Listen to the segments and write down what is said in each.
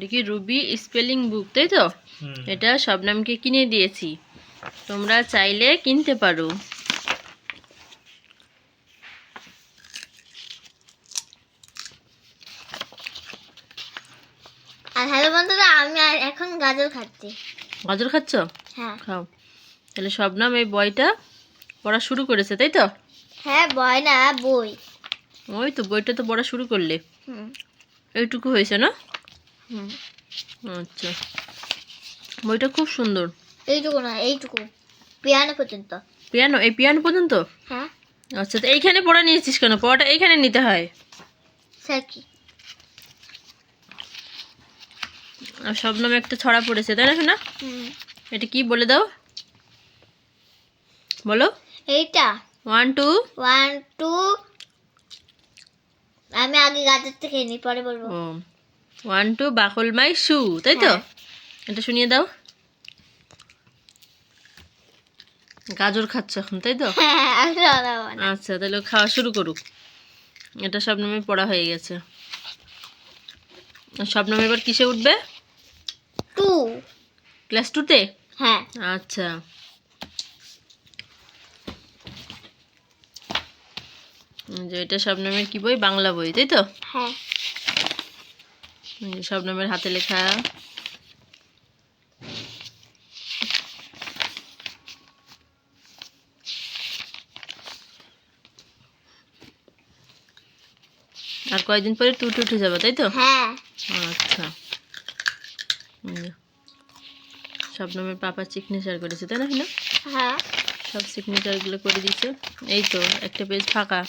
দেখি Ruby spelling বুক, তাই তো? এটা শবনমকে কিনে দিয়েছি, তোমরা চাইলে কিনতে পারো। আর হ্যালো বন্ধুরা, আমি এখন গাজর খাচ্ছি। গাজর খাচ্ছ? হ্যাঁ। খাও। তাহলে শবনম এই বইটা পড়া শুরু করেছে, তাই তো? হ্যাঁ, বই না বই। ওই তো বইটা তো পড়া শুরু করলে, এইটুকু হয়েছে না? আচ্ছা, বইটা খুব সুন্দর। এইটুকু না, এইটুকু পিয়ানো পর্যন্ত। পিয়ানো, এই পিয়ানো পর্যন্ত? হ্যাঁ। আচ্ছা, তো এইখানে পড়া নিয়েছিস কেন? পড়াটা এইখানে নিতে হয়। স্যার কি? আর শবনম একটা ছড়া পড়েছে, তাই না? এটা কি বলে দাও, বলো। এইটা 1 2 1 2। আমি আগে গাজরটা খেয়ে নি, পরে বলবো। ও 1 2 বাকল মাই শু, তাই তো? এটা শুনিয়ে দাও। গাজর খাচ্ছ এখন, তাই তো? আচ্ছা, তাহলে খাওয়া শুরু করুক। এটা শবনমের পড়া হয়ে গেছে। শবনম এবার কিসে উঠবে? 2। ক্লাস 2-তে? হ্যাঁ। আচ্ছা, যে এটা শবনমের কি বই? বাংলা বই, তাই তো? হ্যাঁ। শবনমের হাতে লেখা। আর কয়দিন পরে টুটু উঠে যাবে, তাই তো? হ্যাঁ। আচ্ছা, শবনমের পাপা সিগনেচার করেছে, তাই না? হ্যাঁ। সব সিগনেচার গুলো করে দিয়েছে। এই তো একটা পেজ ফাঁকা।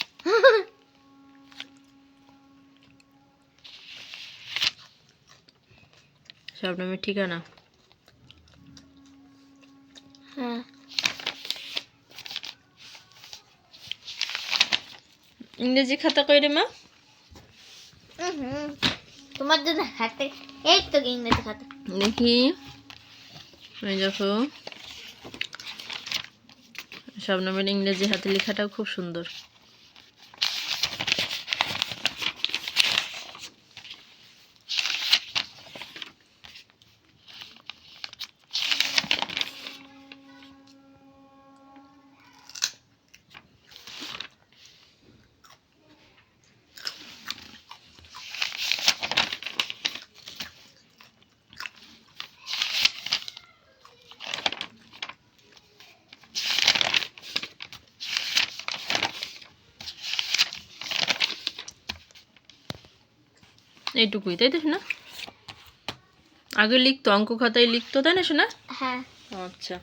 শবনমের ঠিকানা। হ্যাঁ। ইংরেজি খাতা কই রে মা? তোমার জন্য খাতে, এই তো ইংরেজি খাতা। দেখি, এই দেখো শবনমের ইংরেজি হাতে লেখাটাও খুব সুন্দর। এইটুকুই, তাই তো শোনা? আগে লিখতো, অঙ্ক খাতায় লিখতো, তাই না শোনা? হ্যাঁ। আচ্ছা।